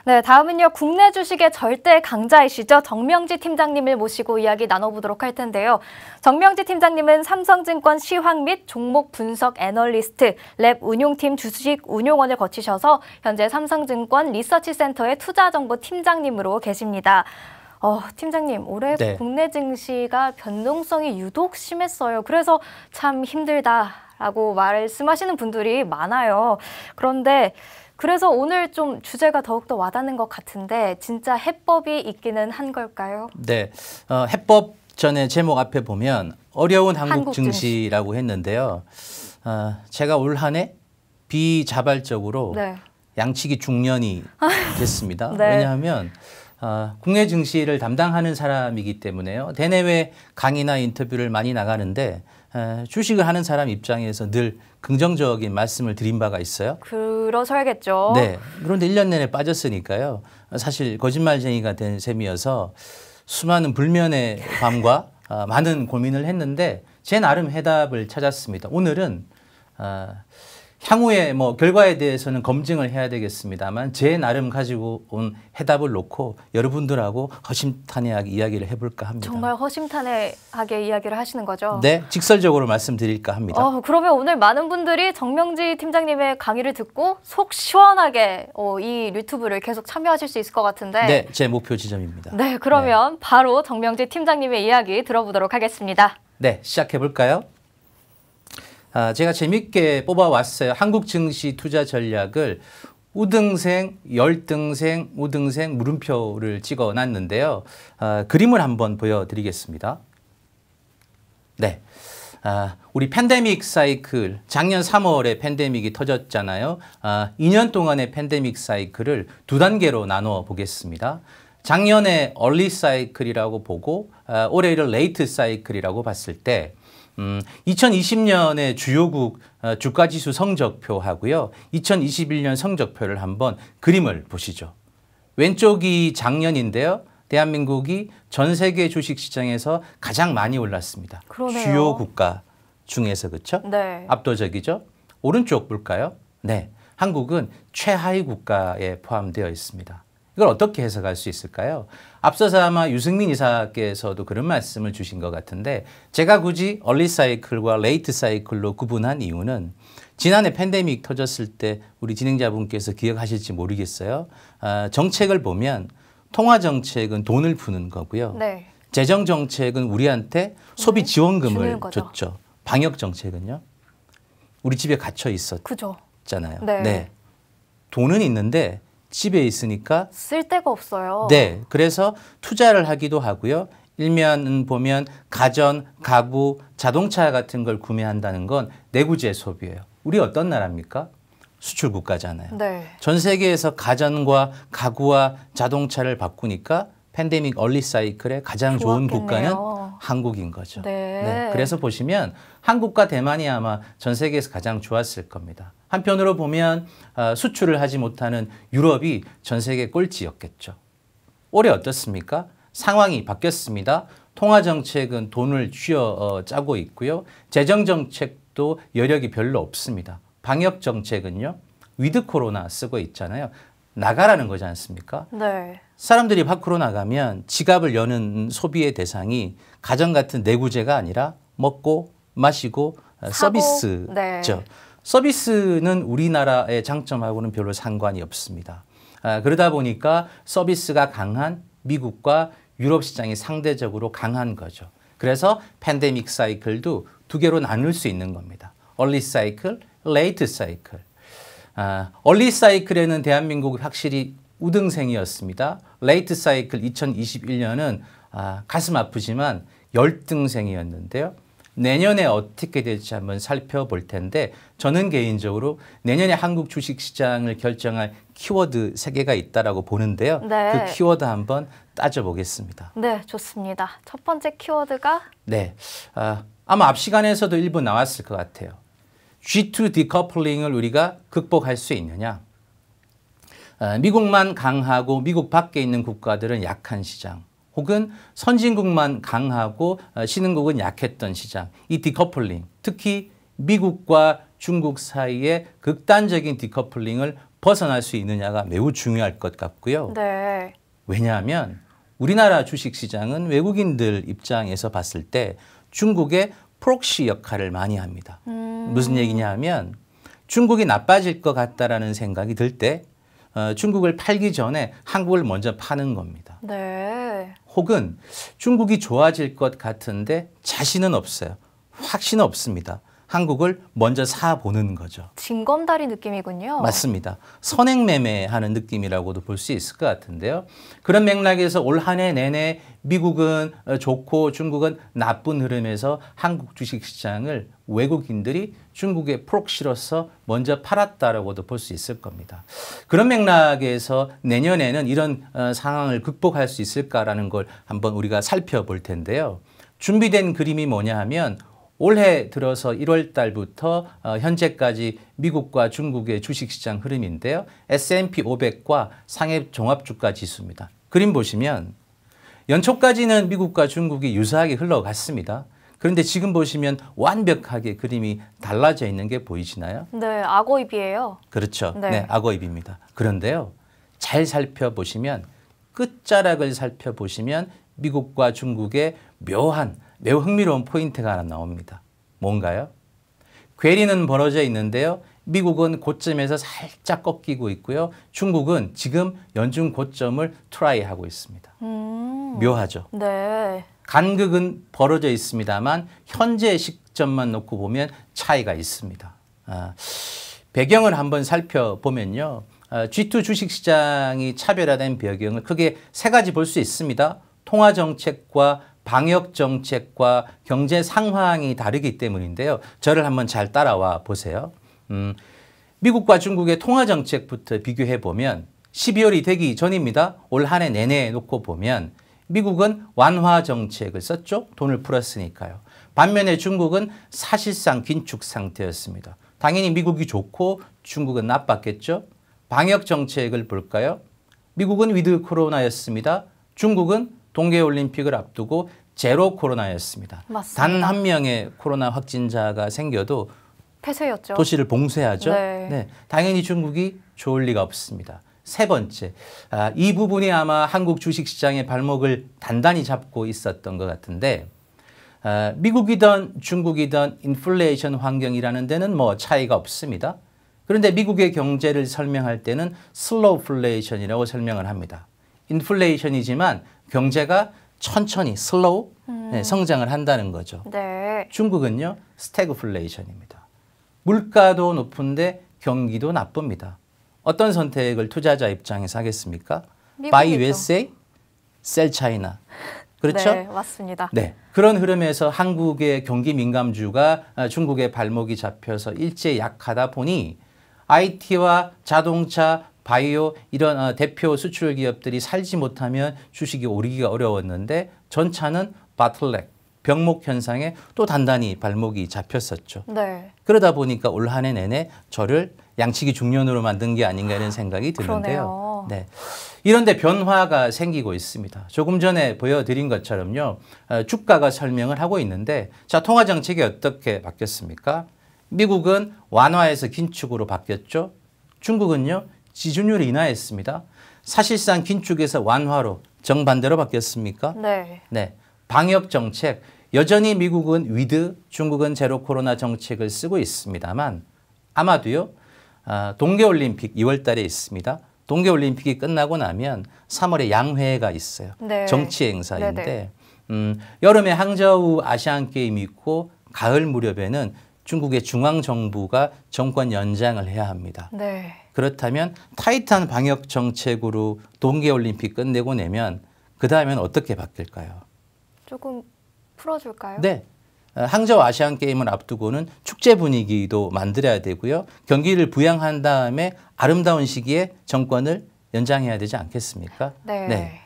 네, 다음은요. 국내 주식의 절대 강자이시죠. 정명지 팀장님을 모시고 이야기 나눠보도록 할 텐데요. 정명지 팀장님은 삼성증권 시황 및 종목 분석 애널리스트, 랩 운용팀 주식 운용원을 거치셔서 현재 삼성증권 리서치센터의 투자정보 팀장님으로 계십니다. 팀장님, 올해 네. 국내 증시가 변동성이 유독 심했어요. 그래서 참 힘들다라고 말씀하시는 분들이 많아요. 그래서 오늘 좀 주제가 더욱더 와닿는 것 같은데 진짜 해법이 있기는 한 걸까요? 네, 해법 전에 제목 앞에 보면 어려운 한국 증시라고 했는데요. 제가 올 한 해 비자발적으로 네. 양치기 중년이 됐습니다. 네. 왜냐하면 국내 증시를 담당하는 사람이기 때문에요. 대내외 강의나 인터뷰를 많이 나가는데 주식을 하는 사람 입장에서 늘 긍정적인 말씀을 드린 바가 있어요. 그러셔야겠죠. 네. 그런데 1년 내내 빠졌으니까요. 사실 거짓말쟁이가 된 셈이어서 수많은 불면의 밤과 많은 고민을 했는데 제 나름 해답을 찾았습니다. 오늘은 향후에 결과에 대해서는 검증을 해야 되겠습니다만 제 나름 가지고 온 해답을 놓고 여러분들하고 허심탄회하게 이야기를 해볼까 합니다. 정말 허심탄회하게 이야기를 하시는 거죠? 네, 직설적으로 말씀드릴까 합니다. 그러면 오늘 많은 분들이 정명지 팀장님의 강의를 듣고 속 시원하게 이 유튜브를 계속 참여하실 수 있을 것 같은데. 네, 제 목표 지점입니다. 네, 그러면 바로 정명지 팀장님의 이야기 들어보도록 하겠습니다. 네, 시작해 볼까요? 제가 재밌게 뽑아왔어요. 한국 증시 투자 전략을 우등생, 열등생, 우등생 물음표를 찍어놨는데요. 그림을 한번 보여드리겠습니다. 네, 우리 팬데믹 사이클, 작년 3월에 팬데믹이 터졌잖아요. 2년 동안의 팬데믹 사이클을 두 단계로 나눠 보겠습니다. 작년에 얼리 사이클이라고 보고 올해를 레이트 사이클이라고 봤을 때 2020년의 주요국 주가지수 성적표하고요. 2021년 성적표를 한번 그림을 보시죠. 왼쪽이 작년인데요. 대한민국이 전 세계 주식시장에서 가장 많이 올랐습니다. 그러네요. 주요 국가 중에서 그렇죠? 네. 압도적이죠. 오른쪽 볼까요? 네, 한국은 최하위 국가에 포함되어 있습니다. 이걸 어떻게 해석할 수 있을까요? 앞서서 아마 유승민 이사께서도 그런 말씀을 주신 것 같은데 제가 굳이 얼리 사이클과 레이트 사이클로 구분한 이유는 지난해 팬데믹 터졌을 때 우리 진행자분께서 기억하실지 모르겠어요. 정책을 보면 통화 정책은 돈을 푸는 거고요. 네. 재정 정책은 우리한테 소비 지원금을 거죠. 줬죠. 방역 정책은요. 우리 집에 갇혀 있었잖아요. 그죠. 네. 돈은 있는데 집에 있으니까 쓸 데가 없어요. 네, 그래서 투자를 하기도 하고요. 일면 보면 가전, 가구, 자동차 같은 걸 구매한다는 건 내구재 소비예요. 우리 어떤 나라입니까? 수출 국가잖아요. 네. 전 세계에서 가전과 가구와 자동차를 바꾸니까 팬데믹 얼리 사이클에 가장 좋은 국가는 한국인 거죠. 네. 그래서 보시면 한국과 대만이 아마 전 세계에서 가장 좋았을 겁니다. 한편으로 보면 수출을 하지 못하는 유럽이 전 세계 꼴찌였겠죠. 올해 어떻습니까? 상황이 바뀌었습니다. 통화정책은 돈을 쥐어 짜고 있고요. 재정정책도 여력이 별로 없습니다. 방역정책은요. 위드 코로나 쓰고 있잖아요. 나가라는 거지 않습니까? 네. 사람들이 밖으로 나가면 지갑을 여는 소비의 대상이 가전 같은 내구재가 아니라 먹고 마시고 서비스죠. 네. 서비스는 우리나라의 장점하고는 별로 상관이 없습니다. 그러다 보니까 서비스가 강한 미국과 유럽 시장이 상대적으로 강한 거죠. 그래서 팬데믹 사이클도 두 개로 나눌 수 있는 겁니다. 얼리 사이클, 레이트 사이클. 얼리 사이클에는 대한민국이 확실히 우등생이었습니다. 레이트 사이클 2021년은 가슴 아프지만 열등생이었는데요. 내년에 어떻게 될지 한번 살펴볼 텐데 저는 개인적으로 내년에 한국 주식시장을 결정할 키워드 3개가 있다고 보는데요. 네. 그 키워드 한번 따져보겠습니다. 네, 좋습니다. 첫 번째 키워드가? 네, 아마 앞 시간에서도 일부 나왔을 것 같아요. G2 디커플링을 우리가 극복할 수 있느냐. 미국만 강하고 미국 밖에 있는 국가들은 약한 시장. 혹은 선진국만 강하고 신흥국은 약했던 시장. 이 디커플링, 특히 미국과 중국 사이의 극단적인 디커플링을 벗어날 수 있느냐가 매우 중요할 것 같고요. 네. 왜냐하면 우리나라 주식시장은 외국인들 입장에서 봤을 때 중국의 프록시 역할을 많이 합니다. 무슨 얘기냐 하면 중국이 나빠질 것 같다라는 생각이 들 때 중국을 팔기 전에 한국을 먼저 파는 겁니다. 네. 혹은 중국이 좋아질 것 같은데 자신은 없어요. 확신은 없습니다. 한국을 먼저 사보는 거죠. 징검다리 느낌이군요. 맞습니다. 선행매매하는 느낌이라고도 볼 수 있을 것 같은데요. 그런 맥락에서 올 한 해 내내 미국은 좋고 중국은 나쁜 흐름에서 한국 주식시장을 외국인들이 중국의 프록시로서 먼저 팔았다라고도 볼 수 있을 겁니다. 그런 맥락에서 내년에는 이런 상황을 극복할 수 있을까라는 걸 한번 우리가 살펴볼 텐데요. 준비된 그림이 뭐냐 하면 올해 들어서 1월 달부터 현재까지 미국과 중국의 주식시장 흐름인데요. S&P 500과 상해 종합주가 지수입니다. 그림 보시면 연초까지는 미국과 중국이 유사하게 흘러갔습니다. 그런데 지금 보시면 완벽하게 그림이 달라져 있는 게 보이시나요? 네, 악어입이에요. 그렇죠. 네. 네, 악어입입니다. 그런데요. 잘 살펴보시면 끝자락을 살펴보시면 미국과 중국의 매우 흥미로운 포인트가 하나 나옵니다. 뭔가요? 괴리는 벌어져 있는데요. 미국은 고점에서 살짝 꺾이고 있고요. 중국은 지금 연중 고점을 트라이하고 있습니다. 묘하죠. 네. 간극은 벌어져 있습니다만 현재 시점만 놓고 보면 차이가 있습니다. 배경을 한번 살펴보면요. G2 주식시장이 차별화된 배경을 크게 세 가지 볼 수 있습니다. 통화정책과 방역정책과 경제 상황이 다르기 때문인데요. 저를 한번 잘 따라와 보세요. 미국과 중국의 통화정책부터 비교해 보면 12월이 되기 전입니다. 올 한 해 내내 놓고 보면 미국은 완화 정책을 썼죠. 돈을 풀었으니까요. 반면에 중국은 사실상 긴축 상태였습니다. 당연히 미국이 좋고 중국은 나빴겠죠. 방역 정책을 볼까요? 미국은 위드 코로나였습니다. 중국은 동계올림픽을 앞두고 제로 코로나였습니다. 맞습니다. 단 한 명의 코로나 확진자가 생겨도 폐쇄였죠. 도시를 봉쇄하죠. 네. 네, 당연히 중국이 좋을 리가 없습니다. 세 번째, 이 부분이 아마 한국 주식시장의 발목을 단단히 잡고 있었던 것 같은데 미국이든 중국이든 인플레이션 환경이라는 데는 뭐 차이가 없습니다. 그런데 미국의 경제를 설명할 때는 슬로우플레이션이라고 설명을 합니다. 인플레이션이지만 경제가 천천히 슬로우 성장을 한다는 거죠. 네. 중국은요 스태그플레이션입니다. 물가도 높은데 경기도 나쁩니다. 어떤 선택을 투자자 입장에서 하겠습니까? Buy 미국이죠. USA, Sell China. 그렇죠? 네, 맞습니다. 네. 그런 흐름에서 한국의 경기 민감주가 중국의 발목이 잡혀서 일제 약하다 보니 IT와 자동차, 바이오 이런 대표 수출 기업들이 살지 못하면 주식이 오르기가 어려웠는데 전차는 바틀렉, 병목 현상에 또 단단히 발목이 잡혔었죠. 네. 그러다 보니까 올 한 해 내내 저를 양치기 중년으로 만든 게 아닌가 이런 생각이 드는데요. 그러네요. 네. 이런데 변화가 생기고 있습니다. 조금 전에 보여드린 것처럼요. 주가가 설명을 하고 있는데 자, 통화 정책이 어떻게 바뀌었습니까? 미국은 완화에서 긴축으로 바뀌었죠. 중국은요. 지준율 인하했습니다. 사실상 긴축에서 완화로 정반대로 바뀌었습니까? 네. 네. 방역 정책 여전히 미국은 위드, 중국은 제로 코로나 정책을 쓰고 있습니다만 아마도요. 동계올림픽 2월 달에 있습니다. 동계올림픽이 끝나고 나면 3월에 양회가 있어요. 네. 정치 행사인데 여름에 항저우 아시안게임이 있고 가을 무렵에는 중국의 중앙정부가 정권 연장을 해야 합니다. 네. 그렇다면 타이트한 방역 정책으로 동계올림픽 끝내고 내면 그 다음엔 어떻게 바뀔까요? 조금 풀어줄까요? 네. 항저우 아시안 게임을 앞두고는 축제 분위기도 만들어야 되고요. 경기를 부양한 다음에 아름다운 시기에 정권을 연장해야 되지 않겠습니까? 네.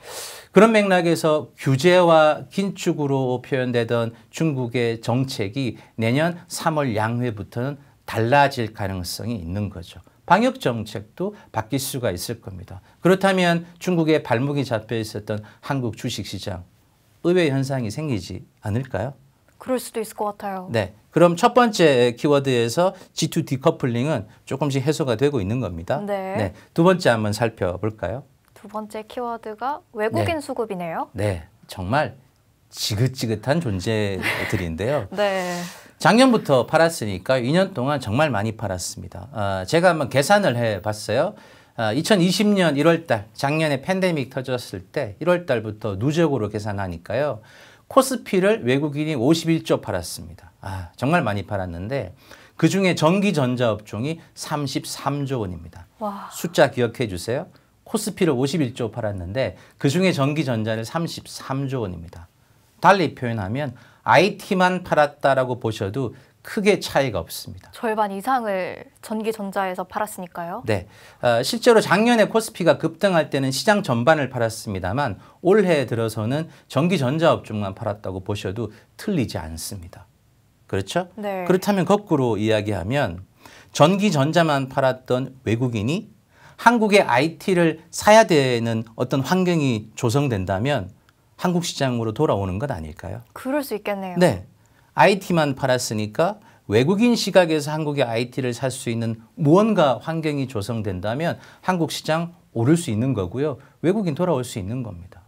그런 맥락에서 규제와 긴축으로 표현되던 중국의 정책이 내년 3월 양회부터는 달라질 가능성이 있는 거죠. 방역 정책도 바뀔 수가 있을 겁니다. 그렇다면 중국의 발목이 잡혀 있었던 한국 주식시장 의외의 현상이 생기지 않을까요? 그럴 수도 있을 것 같아요. 네. 그럼 첫 번째 키워드에서 G2 디커플링은 조금씩 해소가 되고 있는 겁니다. 네. 두 번째 한번 살펴볼까요? 두 번째 키워드가 외국인 네. 수급이네요. 네. 정말 지긋지긋한 존재들인데요. 네. 작년부터 팔았으니까 2년 동안 정말 많이 팔았습니다. 제가 한번 계산을 해봤어요. 2020년 1월 달, 작년에 팬데믹 터졌을 때 1월 달부터 누적으로 계산하니까요. 코스피를 외국인이 51조 팔았습니다. 정말 많이 팔았는데 그중에 전기전자업종이 33조 원입니다. 와. 숫자 기억해 주세요. 코스피를 51조 팔았는데 그중에 전기전자를 33조 원입니다. 달리 표현하면 IT만 팔았다라고 보셔도 크게 차이가 없습니다. 절반 이상을 전기전자에서 팔았으니까요. 네, 실제로 작년에 코스피가 급등할 때는 시장 전반을 팔았습니다만 올해 들어서는 전기전자 업종만 팔았다고 보셔도 틀리지 않습니다. 그렇죠? 네. 그렇다면 거꾸로 이야기하면 전기전자만 팔았던 외국인이 한국의 IT를 사야 되는 어떤 환경이 조성된다면 한국 시장으로 돌아오는 것 아닐까요? 그럴 수 있겠네요. 네. IT만 팔았으니까 외국인 시각에서 한국의 IT를 살 수 있는 무언가 환경이 조성된다면 한국 시장 오를 수 있는 거고요. 외국인 돌아올 수 있는 겁니다.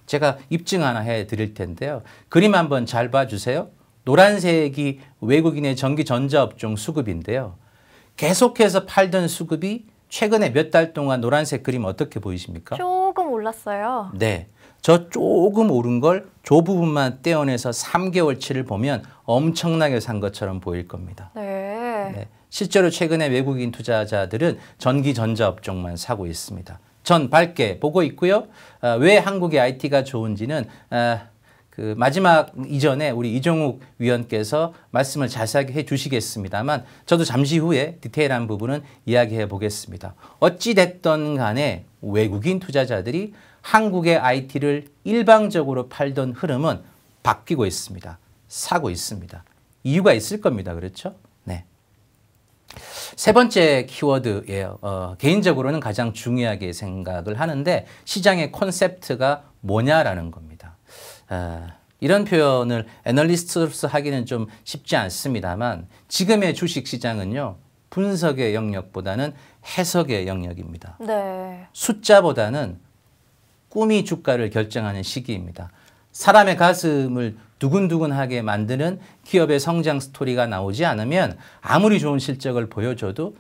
제가 입증 하나 해드릴 텐데요. 그림 한번 잘 봐주세요. 노란색이 외국인의 전기전자업종 수급인데요. 계속해서 팔던 수급이 최근에 몇 달 동안 노란색 그림 어떻게 보이십니까? 조금 올랐어요. 네. 저 조금 오른 걸 저 부분만 떼어내서 3개월치를 보면 엄청나게 산 것처럼 보일 겁니다. 네. 실제로 최근에 외국인 투자자들은 전기전자 업종만 사고 있습니다. 전 밝게 보고 있고요. 왜 한국의 IT가 좋은지는 그 마지막 이전에 우리 이종욱 위원께서 말씀을 자세하게 해주시겠습니다만 저도 잠시 후에 디테일한 부분은 이야기해 보겠습니다. 어찌 됐든 간에 외국인 투자자들이 한국의 IT를 일방적으로 팔던 흐름은 바뀌고 있습니다. 사고 있습니다. 이유가 있을 겁니다. 그렇죠? 네. 세 번째 키워드예요. 개인적으로는 가장 중요하게 생각을 하는데 시장의 콘셉트가 뭐냐라는 겁니다. 이런 표현을 애널리스트로서 하기는 좀 쉽지 않습니다만 지금의 주식시장은요. 분석의 영역보다는 해석의 영역입니다. 네. 숫자보다는 꿈이 주가를 결정하는 시기입니다. 사람의 가슴을 두근두근하게 만드는 기업의 성장 스토리가 나오지 않으면 아무리 좋은 실적을 보여줘도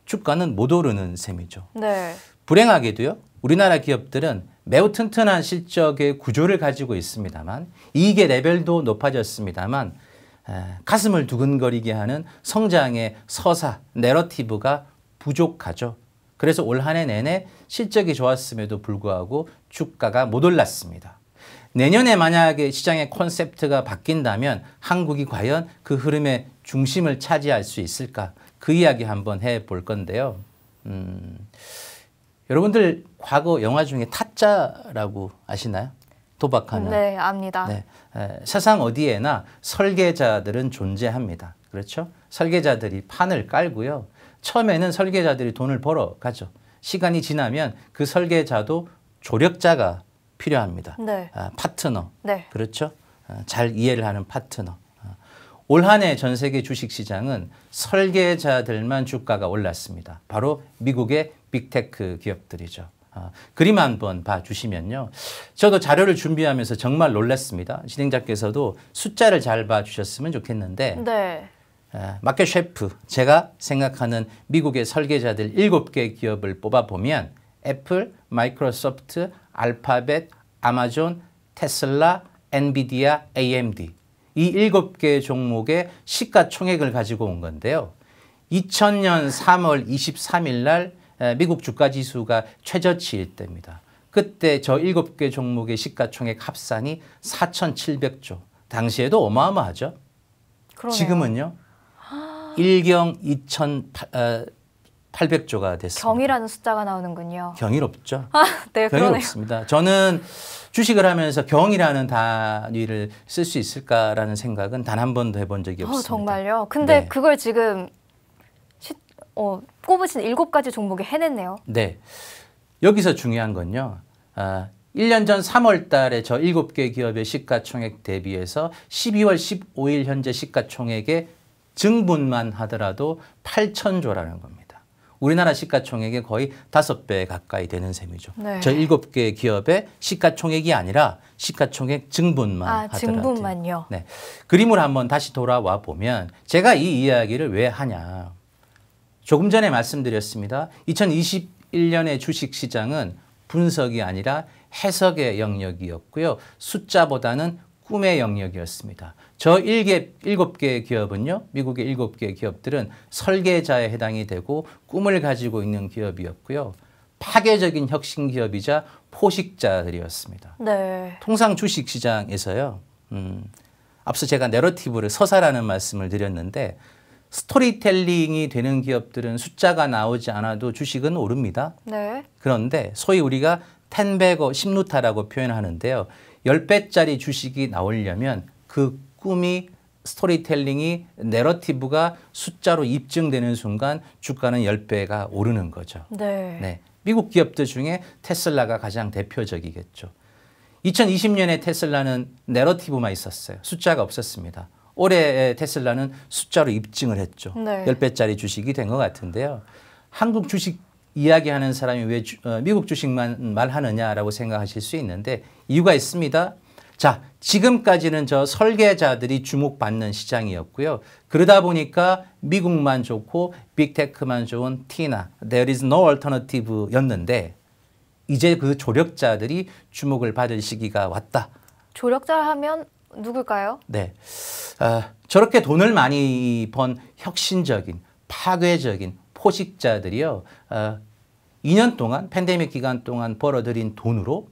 주가는 못 오르는 셈이죠. 네. 불행하게도요. 우리나라 기업들은 매우 튼튼한 실적의 구조를 가지고 있습니다만 이익의 레벨도 높아졌습니다만 가슴을 두근거리게 하는 성장의 서사, 내러티브가 부족하죠. 그래서 올 한 해 내내 실적이 좋았음에도 불구하고 주가가 못 올랐습니다. 내년에 만약에 시장의 콘셉트가 바뀐다면 한국이 과연 그 흐름의 중심을 차지할 수 있을까? 그 이야기 한번 해볼 건데요. 여러분들 과거 영화 중에 타짜라고 아시나요? 도박하는. 네, 압니다. 네. 세상 어디에나 설계자들은 존재합니다. 그렇죠? 설계자들이 판을 깔고요. 처음에는 설계자들이 돈을 벌어 가죠. 시간이 지나면 그 설계자도 조력자가 필요합니다. 네. 파트너. 네. 그렇죠? 잘 이해를 하는 파트너. 올 한 해 전 세계 주식시장은 설계자들만 주가가 올랐습니다. 바로 미국의 빅테크 기업들이죠. 그림 한번 봐주시면요. 저도 자료를 준비하면서 정말 놀랐습니다. 진행자께서도 숫자를 잘 봐주셨으면 좋겠는데 네. 마켓 셰프, 제가 생각하는 미국의 설계자들 7개 기업을 뽑아보면 애플, 마이크로소프트, 알파벳, 아마존, 테슬라, 엔비디아, AMD 이 7개 종목의 시가총액을 가지고 온 건데요. 2000년 3월 23일 날 미국 주가지수가 최저치일 때입니다. 그때 저 7개 종목의 시가총액 합산이 4,700조. 당시에도 어마어마하죠. 그러네요. 지금은요. 1경 2,800조가 됐습니다. 경이라는 숫자가 나오는군요. 경이롭죠. 네, 그러네요. 경이롭습니다. 저는 주식을 하면서 경이라는 단위를 쓸 수 있을까라는 생각은 단 한 번도 해본 적이 없습니다. 정말요? 근데 네. 그걸 지금 꼽으신 7가지 종목에 해냈네요. 네. 여기서 중요한 건요. 1년 전 3월 달에 저 7개 기업의 시가총액 대비해서 12월 15일 현재 시가총액의 증분만 하더라도 8천조라는 겁니다. 우리나라 시가총액의 거의 5배 가까이 되는 셈이죠. 네. 저 7개 기업의 시가총액이 아니라 시가총액 증분만 하더라도. 증분만요. 네. 그림을 한번 다시 돌아와 보면 제가 이 이야기를 왜 하냐. 조금 전에 말씀드렸습니다. 2021년의 주식시장은 분석이 아니라 해석의 영역이었고요. 숫자보다는 꿈의 영역이었습니다. 저 7개 기업은요. 미국의 7개 기업들은 설계자에 해당이 되고 꿈을 가지고 있는 기업이었고요. 파괴적인 혁신 기업이자 포식자들이었습니다. 네. 통상 주식시장에서요. 앞서 제가 내러티브를 서사라는 말씀을 드렸는데 스토리텔링이 되는 기업들은 숫자가 나오지 않아도 주식은 오릅니다. 네. 그런데 소위 우리가 텐베거 10루타라고 표현하는데요. 10배짜리 주식이 나오려면 그 꿈이 스토리텔링이 내러티브가 숫자로 입증되는 순간 주가는 10배가 오르는 거죠. 네. 네. 미국 기업들 중에 테슬라가 가장 대표적이겠죠. 2020년에 테슬라는 내러티브만 있었어요. 숫자가 없었습니다. 올해 테슬라는 숫자로 입증을 했죠. 네. 10배짜리 주식이 된 것 같은데요. 한국 주식 이야기하는 사람이 왜 미국 주식만 말하느냐라고 생각하실 수 있는데 이유가 있습니다. 자, 지금까지는 저 설계자들이 주목받는 시장이었고요. 그러다 보니까 미국만 좋고 빅테크만 좋은 티나 There is no alternative였는데 이제 그 조력자들이 주목을 받을 시기가 왔다. 조력자 하면 누굴까요? 네, 저렇게 돈을 많이 번 혁신적인 파괴적인 포식자들이요. 2년 동안 팬데믹 기간 동안 벌어들인 돈으로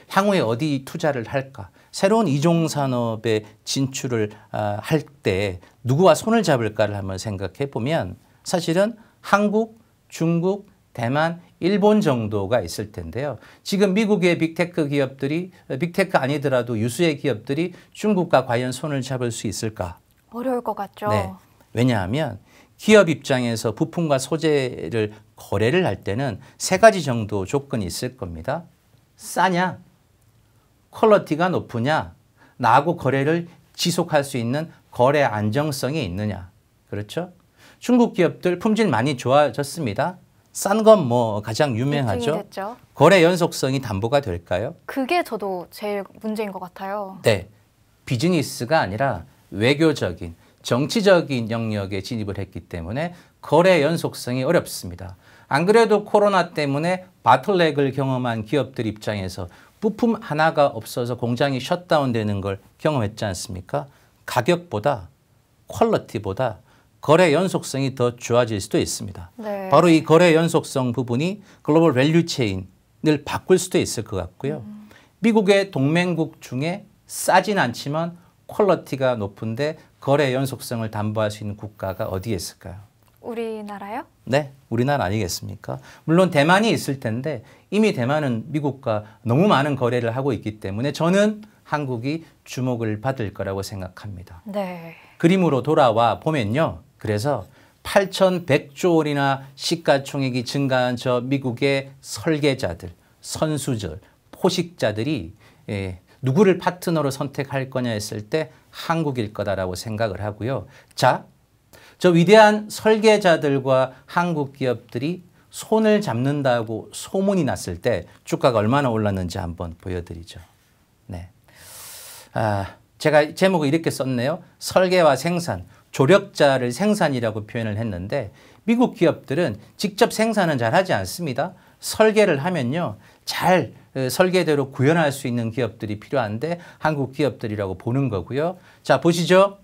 향후에 어디 투자를 할까? 새로운 이종 산업에 진출을 할 때 누구와 손을 잡을까를 한번 생각해 보면 사실은 한국, 중국, 대만, 일본 정도가 있을 텐데요. 지금 미국의 빅테크 기업들이 빅테크 아니더라도 유수의 기업들이 중국과 과연 손을 잡을 수 있을까? 어려울 것 같죠. 네. 왜냐하면 기업 입장에서 부품과 소재를 거래를 할 때는 3가지 정도 조건이 있을 겁니다. 싸냐? 퀄리티가 높으냐? 나하고 거래를 지속할 수 있는 거래 안정성이 있느냐? 그렇죠? 중국 기업들 품질 많이 좋아졌습니다. 싼 건 뭐 가장 유명하죠. 거래 연속성이 담보가 될까요? 그게 저도 제일 문제인 것 같아요. 네. 비즈니스가 아니라 외교적인, 정치적인 영역에 진입을 했기 때문에 거래 연속성이 어렵습니다. 안 그래도 코로나 때문에 바틀렉을 경험한 기업들 입장에서 부품 하나가 없어서 공장이 셧다운되는 걸 경험했지 않습니까? 가격보다 퀄리티보다 거래 연속성이 더 좋아질 수도 있습니다. 네. 바로 이 거래 연속성 부분이 글로벌 밸류 체인을 바꿀 수도 있을 것 같고요. 미국의 동맹국 중에 싸진 않지만 퀄리티가 높은데 거래 연속성을 담보할 수 있는 국가가 어디에 있을까요? 우리나라요? 네, 우리나라 아니겠습니까? 물론 대만이 있을 텐데 이미 대만은 미국과 너무 많은 거래를 하고 있기 때문에 저는 한국이 주목을 받을 거라고 생각합니다. 네. 그림으로 돌아와 보면요. 그래서 8,100조 원이나 시가총액이 증가한 저 미국의 설계자들, 선수들, 포식자들이 누구를 파트너로 선택할 거냐 했을 때 한국일 거다라고 생각을 하고요. 자, 저 위대한 설계자들과 한국 기업들이 손을 잡는다고 소문이 났을 때 주가가 얼마나 올랐는지 한번 보여드리죠. 네. 제가 제목을 이렇게 썼네요. 설계와 생산, 조력자를 생산이라고 표현을 했는데 미국 기업들은 직접 생산은 잘 하지 않습니다. 설계를 하면요. 잘 설계대로 구현할 수 있는 기업들이 필요한데 한국 기업들이라고 보는 거고요. 자, 보시죠.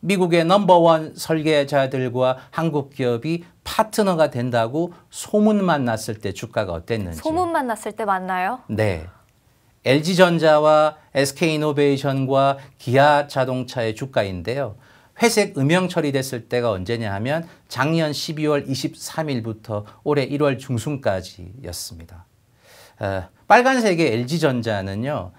미국의 넘버원 설계자들과 한국 기업이 파트너가 된다고 소문만 났을 때 주가가 어땠는지. 소문만 났을 때 맞나요? 네. LG전자와 SK이노베이션과 기아자동차의 주가인데요. 회색 음영 처리됐을 때가 언제냐 하면 작년 12월 23일부터 올해 1월 중순까지였습니다. 빨간색의 LG전자는요.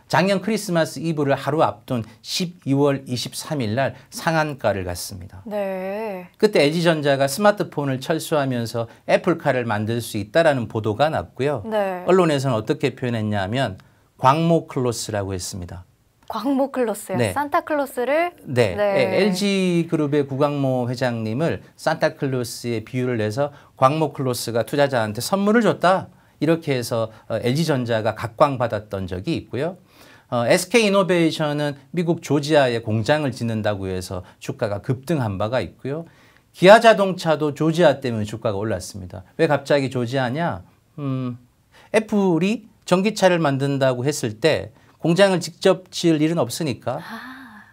작년 크리스마스 이브를 하루 앞둔 12월 23일 날 상한가를 갔습니다. 네. 그때 LG전자가 스마트폰을 철수하면서 애플카를 만들 수 있다라는 보도가 났고요. 네. 언론에서는 어떻게 표현했냐면 광모클로스라고 했습니다. 광모클로스요. 네. 산타클로스를 네. 네. LG그룹의 구광모 회장님을 산타클로스에 비유를 해서 광모클로스가 투자자한테 선물을 줬다. 이렇게 해서 LG전자가 각광받았던 적이 있고요. SK이노베이션은 미국 조지아에 공장을 짓는다고 해서 주가가 급등한 바가 있고요. 기아자동차도 조지아 때문에 주가가 올랐습니다. 왜 갑자기 조지아냐? 애플이 전기차를 만든다고 했을 때 공장을 직접 지을 일은 없으니까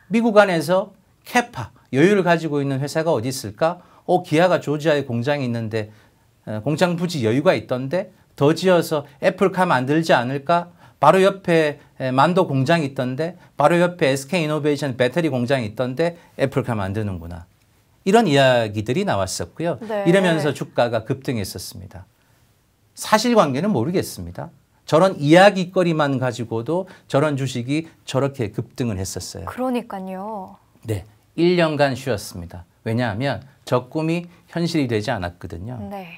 미국 안에서 캐파, 여유를 가지고 있는 회사가 어디 있을까? 기아가 조지아에 공장이 있는데 공장 부지 여유가 있던데 더 지어서 애플카 만들지 않을까? 바로 옆에 만도 공장이 있던데 바로 옆에 SK이노베이션 배터리 공장이 있던데 애플카 만드는구나. 이런 이야기들이 나왔었고요. 네. 이러면서 주가가 급등했었습니다. 사실관계는 모르겠습니다. 저런 이야기거리만 가지고도 저런 주식이 저렇게 급등을 했었어요. 그러니까요. 네, 1년간 쉬었습니다. 왜냐하면 저 꿈이 현실이 되지 않았거든요. 네.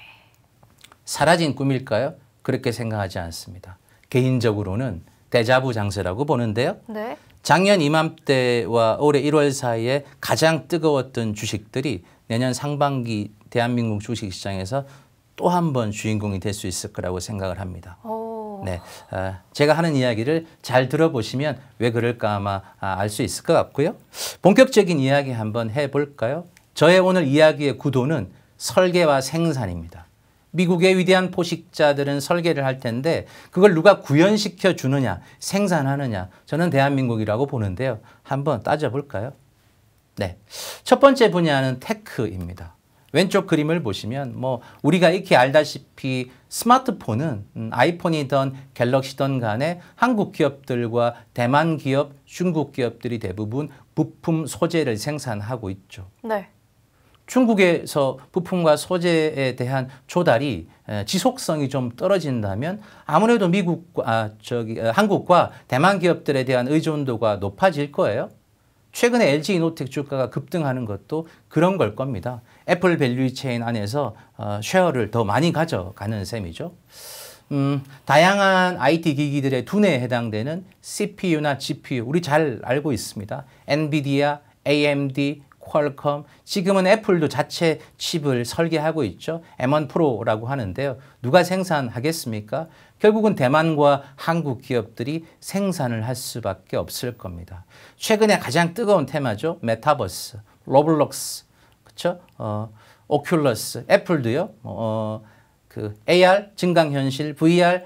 사라진 꿈일까요? 그렇게 생각하지 않습니다. 개인적으로는 데자부 장세라고 보는데요. 네. 작년 이맘때와 올해 1월 사이에 가장 뜨거웠던 주식들이 내년 상반기 대한민국 주식시장에서 또 한 번 주인공이 될 수 있을 거라고 생각을 합니다. 오. 네, 제가 하는 이야기를 잘 들어보시면 왜 그럴까 아마 알 수 있을 것 같고요. 본격적인 이야기 한번 해볼까요? 저의 오늘 이야기의 구도는 설계와 생산입니다. 미국의 위대한 포식자들은 설계를 할 텐데 그걸 누가 구현시켜 주느냐, 생산하느냐, 저는 대한민국이라고 보는데요. 한번 따져볼까요? 네, 첫 번째 분야는 테크입니다. 왼쪽 그림을 보시면 우리가 익히 알다시피 스마트폰은 아이폰이든 갤럭시든 간에 한국 기업들과 대만 기업, 중국 기업들이 대부분 부품 소재를 생산하고 있죠. 네. 중국에서 부품과 소재에 대한 조달이 지속성이 좀 떨어진다면 아무래도 한국과 대만 기업들에 대한 의존도가 높아질 거예요. 최근에 LG이노텍 주가가 급등하는 것도 그런 걸 겁니다. 애플 밸류 체인 안에서 쉐어를 더 많이 가져가는 셈이죠. 다양한 IT 기기들의 두뇌에 해당되는 CPU나 GPU 우리 잘 알고 있습니다. 엔비디아, AMD, 퀄컴, 지금은 애플도 자체 칩을 설계하고 있죠. M1 프로라고 하는데요. 누가 생산하겠습니까? 결국은 대만과 한국 기업들이 생산을 할 수밖에 없을 겁니다. 최근에 가장 뜨거운 테마죠. 메타버스, 로블록스, 그렇죠? 오큘러스, 애플도요. AR, 증강현실, VR,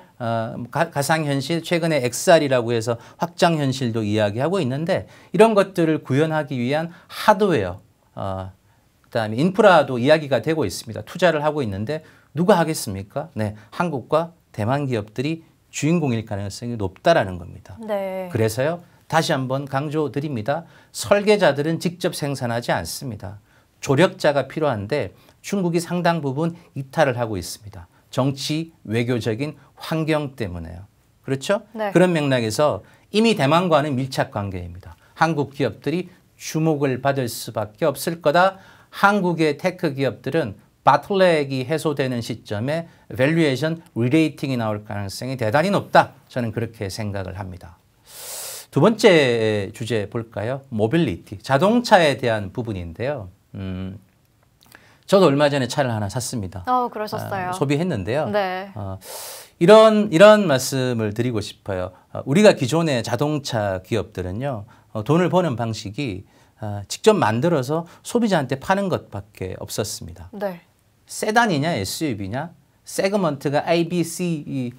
가상현실, 최근에 XR이라고 해서 확장현실도 이야기하고 있는데 이런 것들을 구현하기 위한 하드웨어, 그다음에 인프라도 이야기가 되고 있습니다. 투자를 하고 있는데 누가 하겠습니까? 네, 한국과 대만 기업들이 주인공일 가능성이 높다라는 겁니다. 네. 그래서요, 다시 한번 강조드립니다. 설계자들은 직접 생산하지 않습니다. 조력자가 필요한데 중국이 상당 부분 이탈을 하고 있습니다. 정치, 외교적인 환경 때문에요. 그렇죠? 네. 그런 맥락에서 이미 대만과는 밀착 관계입니다. 한국 기업들이 주목을 받을 수밖에 없을 거다. 한국의 테크 기업들은 바틀렉이 해소되는 시점에 밸류에이션 리레이팅이 나올 가능성이 대단히 높다. 저는 그렇게 생각을 합니다. 두 번째 주제 볼까요? 모빌리티, 자동차에 대한 부분인데요. 저도 얼마 전에 차를 하나 샀습니다. 그러셨어요. 소비했는데요. 네. 이런 말씀을 드리고 싶어요. 우리가 기존의 자동차 기업들은요, 돈을 버는 방식이 직접 만들어서 소비자한테 파는 것밖에 없었습니다. 네. 세단이냐 SUV냐, 세그먼트가 A, B, C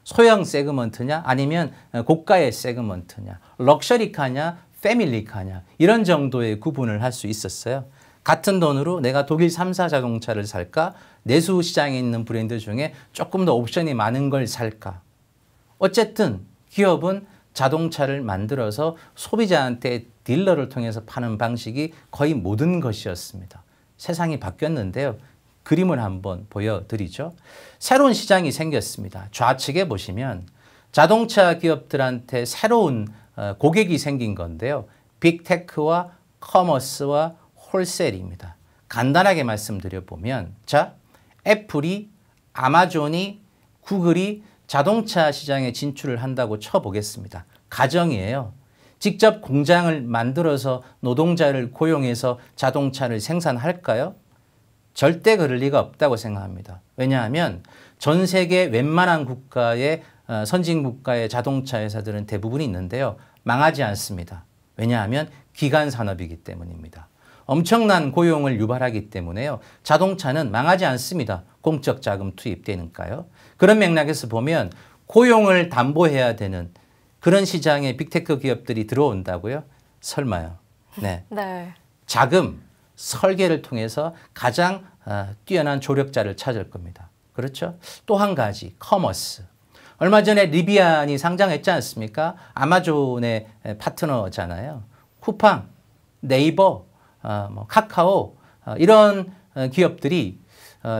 소형 세그먼트냐 아니면 고가의 세그먼트냐, 럭셔리카냐, 패밀리카냐 이런 정도의 구분을 할 수 있었어요. 같은 돈으로 내가 독일 3사 자동차를 살까? 내수 시장에 있는 브랜드 중에 조금 더 옵션이 많은 걸 살까? 어쨌든 기업은 자동차를 만들어서 소비자한테 딜러를 통해서 파는 방식이 거의 모든 것이었습니다. 세상이 바뀌었는데요. 그림을 한번 보여드리죠. 새로운 시장이 생겼습니다. 좌측에 보시면 자동차 기업들한테 새로운 고객이 생긴 건데요. 빅테크와 커머스와 홀셀입니다. 간단하게 말씀드려보면 자, 애플이, 아마존이, 구글이 자동차 시장에 진출을 한다고 쳐보겠습니다. 가정이에요. 직접 공장을 만들어서 노동자를 고용해서 자동차를 생산할까요? 절대 그럴 리가 없다고 생각합니다. 왜냐하면 전 세계 웬만한 국가의 선진 국가의 자동차 회사들은 대부분이 있는데요. 망하지 않습니다. 왜냐하면 기간 산업이기 때문입니다. 엄청난 고용을 유발하기 때문에요. 자동차는 망하지 않습니다. 공적 자금 투입되니까요. 그런 맥락에서 보면 고용을 담보해야 되는 그런 시장에 빅테크 기업들이 들어온다고요? 설마요. 네. 네. 자금, 설계를 통해서 가장 뛰어난 조력자를 찾을 겁니다. 그렇죠? 또 한 가지, 커머스. 얼마 전에 리비안이 상장했지 않습니까? 아마존의 파트너잖아요. 쿠팡, 네이버, 카카오 이런 기업들이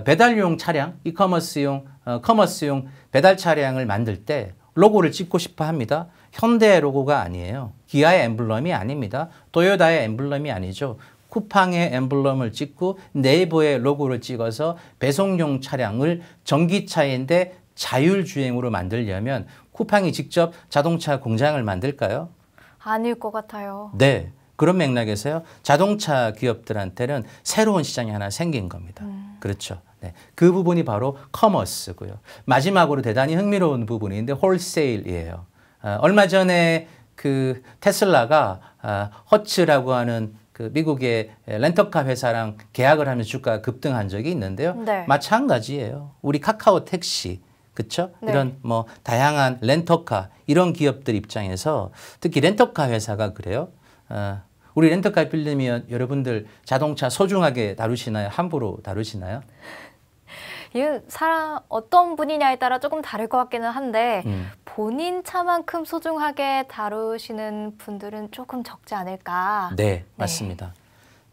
배달용 차량, 이커머스용, 커머스용 배달 차량을 만들 때 로고를 찍고 싶어 합니다. 현대 로고가 아니에요. 기아의 엠블럼이 아닙니다. 토요타의 엠블럼이 아니죠. 쿠팡의 엠블럼을 찍고 네이버의 로고를 찍어서 배송용 차량을 전기차인데 자율주행으로 만들려면 쿠팡이 직접 자동차 공장을 만들까요? 아닐 것 같아요. 네. 그런 맥락에서요. 자동차 기업들한테는 새로운 시장이 하나 생긴 겁니다. 그렇죠. 네. 그 부분이 바로 커머스고요. 마지막으로 대단히 흥미로운 부분인데 홀세일이에요. 얼마 전에 그 테슬라가 허츠라고 하는 그 미국의 렌터카 회사랑 계약을 하면서 주가가 급등한 적이 있는데요. 네. 마찬가지예요. 우리 카카오 택시, 그렇죠? 네. 이런 뭐 다양한 렌터카 이런 기업들 입장에서 특히 렌터카 회사가 그래요. 우리 렌터카 빌리면 여러분들 자동차 소중하게 다루시나요? 함부로 다루시나요? 사람 어떤 분이냐에 따라 조금 다를 것 같기는 한데 본인 차만큼 소중하게 다루시는 분들은 조금 적지 않을까. 네, 맞습니다.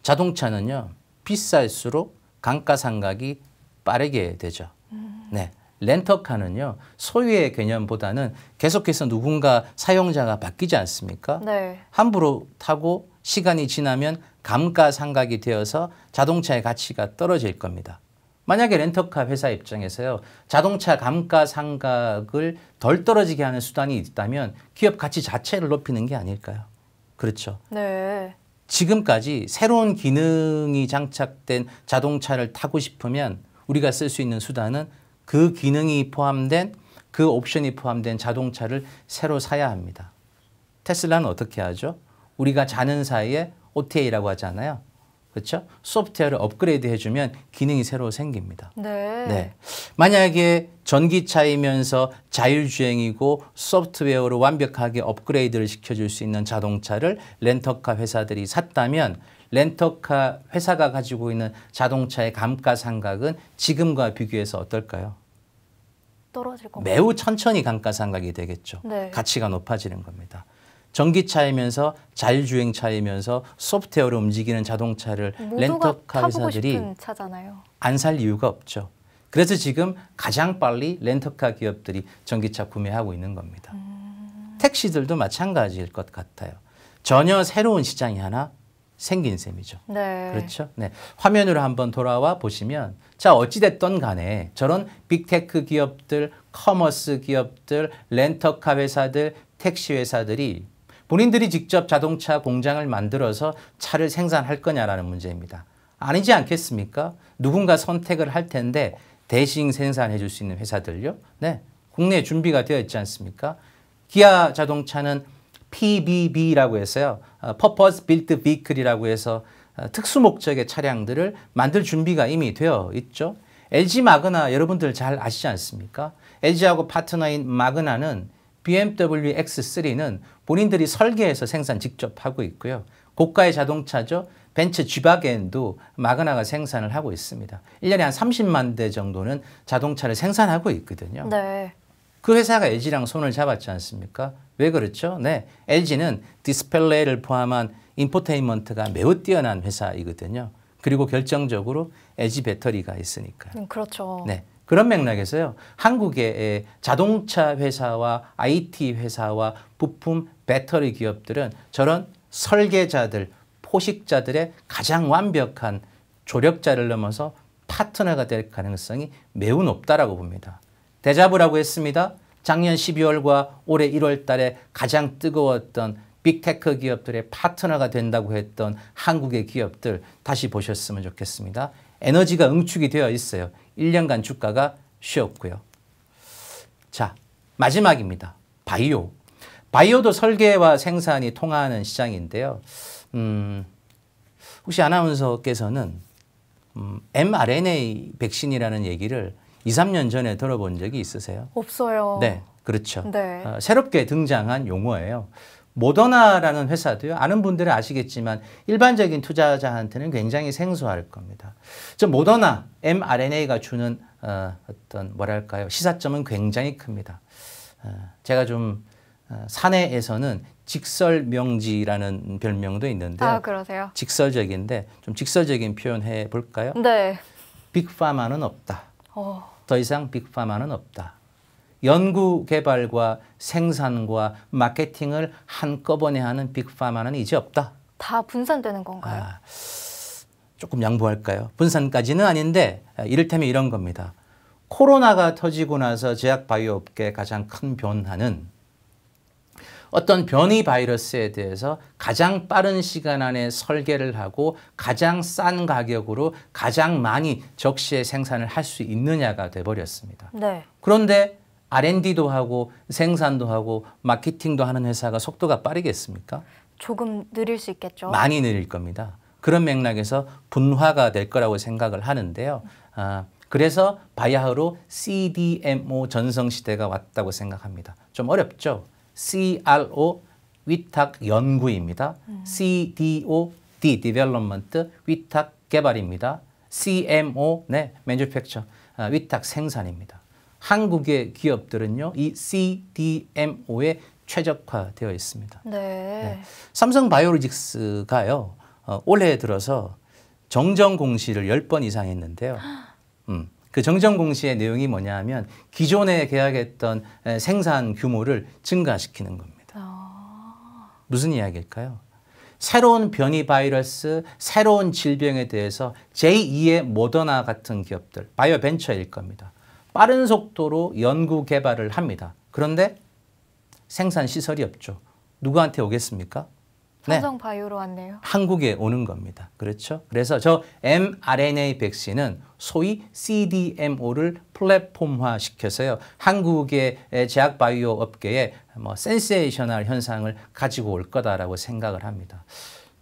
자동차는요. 비쌀수록 감가상각이 빠르게 되죠. 네. 렌터카는요. 소유의 개념보다는 계속해서 누군가 사용자가 바뀌지 않습니까? 네. 함부로 타고 시간이 지나면 감가상각이 되어서 자동차의 가치가 떨어질 겁니다. 만약에 렌터카 회사 입장에서요. 자동차 감가상각을 덜 떨어지게 하는 수단이 있다면 기업 가치 자체를 높이는 게 아닐까요? 그렇죠. 네. 지금까지 새로운 기능이 장착된 자동차를 타고 싶으면 우리가 쓸 수 있는 수단은 그 기능이 포함된 그 옵션이 포함된 자동차를 새로 사야 합니다. 테슬라는 어떻게 하죠? 우리가 자는 사이에 OTA라고 하잖아요. 그렇죠? 소프트웨어를 업그레이드 해주면 기능이 새로 생깁니다. 네. 네. 만약에 전기차이면서 자율주행이고 소프트웨어로 완벽하게 업그레이드를 시켜줄 수 있는 자동차를 렌터카 회사들이 샀다면 렌터카 회사가 가지고 있는 자동차의 감가상각은 지금과 비교해서 어떨까요? 떨어질 것 매우 천천히 감가상각이 되겠죠. 네. 가치가 높아지는 겁니다. 전기차이면서 자율주행차이면서 소프트웨어로 움직이는 자동차를 모두가 렌터카 타보고 회사들이 싶은 차잖아요. 안 살 이유가 없죠. 그래서 지금 가장 빨리 렌터카 기업들이 전기차 구매하고 있는 겁니다. 택시들도 마찬가지일 것 같아요. 전혀 새로운 시장이 하나 생긴 셈이죠. 네. 그렇죠. 네. 화면으로 한번 돌아와 보시면 자 어찌됐든 간에 저런 빅테크 기업들, 커머스 기업들, 렌터카 회사들, 택시 회사들이 본인들이 직접 자동차 공장을 만들어서 차를 생산할 거냐라는 문제입니다. 아니지 않겠습니까? 누군가 선택을 할 텐데 대신 생산해 줄 수 있는 회사들요. 네. 국내에 준비가 되어 있지 않습니까? 기아 자동차는 PBV라고 해서요. Purpose Built Vehicle이라고 해서 특수 목적의 차량들을 만들 준비가 이미 되어 있죠. LG 마그나 여러분들 잘 아시지 않습니까? LG하고 파트너인 마그나는 BMW X3는 본인들이 설계해서 생산 직접 하고 있고요. 고가의 자동차죠. 벤츠 G바겐도 마그나가 생산을 하고 있습니다. 1년에 한 30만 대 정도는 자동차를 생산하고 있거든요. 네. 그 회사가 LG랑 손을 잡았지 않습니까? 왜 그렇죠? 네, LG는 디스플레이를 포함한 인포테인먼트가 매우 뛰어난 회사이거든요. 그리고 결정적으로 LG 배터리가 있으니까요. 그렇죠. 네, 그런 맥락에서요. 한국의 자동차 회사와 IT 회사와 부품 배터리 기업들은 저런 설계자들, 포식자들의 가장 완벽한 조력자를 넘어서 파트너가 될 가능성이 매우 높다라고 봅니다. 데자부라고 했습니다. 작년 12월과 올해 1월 달에 가장 뜨거웠던 빅테크 기업들의 파트너가 된다고 했던 한국의 기업들 다시 보셨으면 좋겠습니다. 에너지가 응축이 되어 있어요. 1년간 주가가 쉬었고요. 자, 마지막입니다. 바이오. 바이오도 설계와 생산이 통하는 시장인데요. 혹시 아나운서께서는 mRNA 백신이라는 얘기를 2, 3년 전에 들어본 적이 있으세요? 없어요. 네, 그렇죠. 네. 새롭게 등장한 용어예요. 모더나라는 회사도요. 아는 분들은 아시겠지만 일반적인 투자자한테는 굉장히 생소할 겁니다. 저 모더나 mRNA가 주는 어떤 뭐랄까요 시사점은 굉장히 큽니다. 제가 좀 사내에서는 직설명지라는 별명도 있는데요. 아, 그러세요? 직설적인데 좀 직설적인 표현 해볼까요? 네. 빅파마는 없다. 더 이상 빅파마는 없다. 연구 개발과 생산과 마케팅을 한꺼번에 하는 빅파마는 이제 없다. 다 분산되는 건가요? 조금 양보할까요? 분산까지는 아닌데 이를테면 이런 겁니다. 코로나가 터지고 나서 제약 바이오 업계의 가장 큰 변화는 어떤 변이 바이러스에 대해서 가장 빠른 시간 안에 설계를 하고 가장 싼 가격으로 가장 많이 적시에 생산을 할 수 있느냐가 돼버렸습니다. 네. 그런데 R&D도 하고 생산도 하고 마케팅도 하는 회사가 속도가 빠르겠습니까? 조금 느릴 수 있겠죠. 많이 느릴 겁니다. 그런 맥락에서 분화가 될 거라고 생각을 하는데요. 그래서 바야흐로 CDMO 전성시대가 왔다고 생각합니다. 좀 어렵죠? CRO 위탁 연구입니다. CDO Development 위탁 개발입니다. CMO 네, Manufacture 위탁 생산입니다. 한국의 기업들은요, 이 CDMO에 최적화되어 있습니다. 네. 삼성 바이오로직스가요, 올해 들어서 정정 공시를 10번 이상 했는데요. 그 정정 공시의 내용이 뭐냐 하면 기존에 계약했던 생산 규모를 증가시키는 겁니다. 무슨 이야기일까요? 새로운 변이 바이러스, 새로운 질병에 대해서 제2의 모더나 같은 기업들, 바이오 벤처일 겁니다. 빠른 속도로 연구 개발을 합니다. 그런데 생산 시설이 없죠. 누구한테 오겠습니까? 삼성 바이오로 왔네요. 한국에 오는 겁니다. 그렇죠? 그래서 저 mRNA 백신은 소위 CDMO를 플랫폼화 시켜서요. 한국의 제약 바이오 업계에 센세이셔널 현상을 가지고 올 거다라고 생각을 합니다.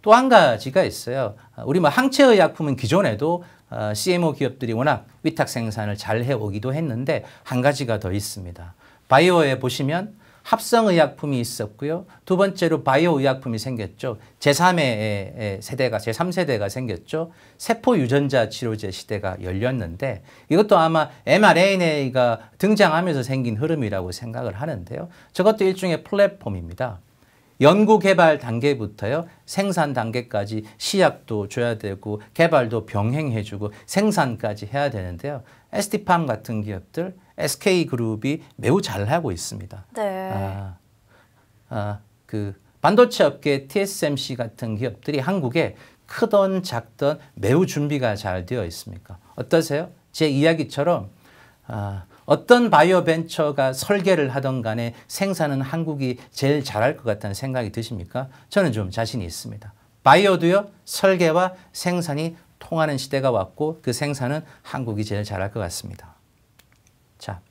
또 한 가지가 있어요. 우리 항체의약품은 기존에도 CMO 기업들이 워낙 위탁 생산을 잘 해오기도 했는데 한 가지가 더 있습니다. 바이오에 보시면 합성의약품이 있었고요. 두 번째로 바이오의약품이 생겼죠. 제3의 세대가, 제3세대가 생겼죠. 세포유전자 치료제 시대가 열렸는데 이것도 아마 mRNA가 등장하면서 생긴 흐름이라고 생각을 하는데요. 저것도 일종의 플랫폼입니다. 연구 개발 단계부터요. 생산 단계까지 시약도 줘야 되고 개발도 병행해주고 생산까지 해야 되는데요. ST팜 같은 기업들, SK그룹이 매우 잘하고 있습니다. 네. 그 반도체 업계 TSMC 같은 기업들이 한국에 크던 작던 매우 준비가 잘 되어 있습니까? 어떠세요? 제 이야기처럼 어떤 바이오 벤처가 설계를 하던 간에 생산은 한국이 제일 잘할 것 같다는 생각이 드십니까? 저는 좀 자신이 있습니다. 바이오도요, 설계와 생산이 통하는 시대가 왔고 그 생산은 한국이 제일 잘할 것 같습니다. 자,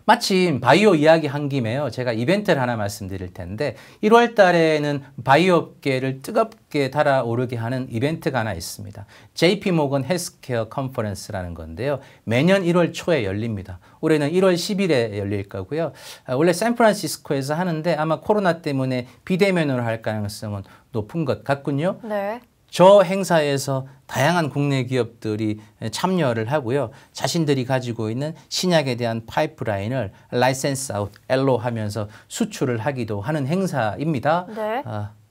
마침 바이오 이야기 한 김에요. 제가 이벤트를 하나 말씀드릴 텐데 1월 달에는 바이오 업계를 뜨겁게 달아오르게 하는 이벤트가 하나 있습니다. JP 모건 헬스케어 컨퍼런스라는 건데요. 매년 1월 초에 열립니다. 올해는 1월 10일에 열릴 거고요. 원래 샌프란시스코에서 하는데 아마 코로나 때문에 비대면으로 할 가능성은 높은 것 같군요. 네. 저 행사에서 다양한 국내 기업들이 참여를 하고요. 자신들이 가지고 있는 신약에 대한 파이프라인을 라이센스 아웃, 엘로 하면서 수출을 하기도 하는 행사입니다. 네.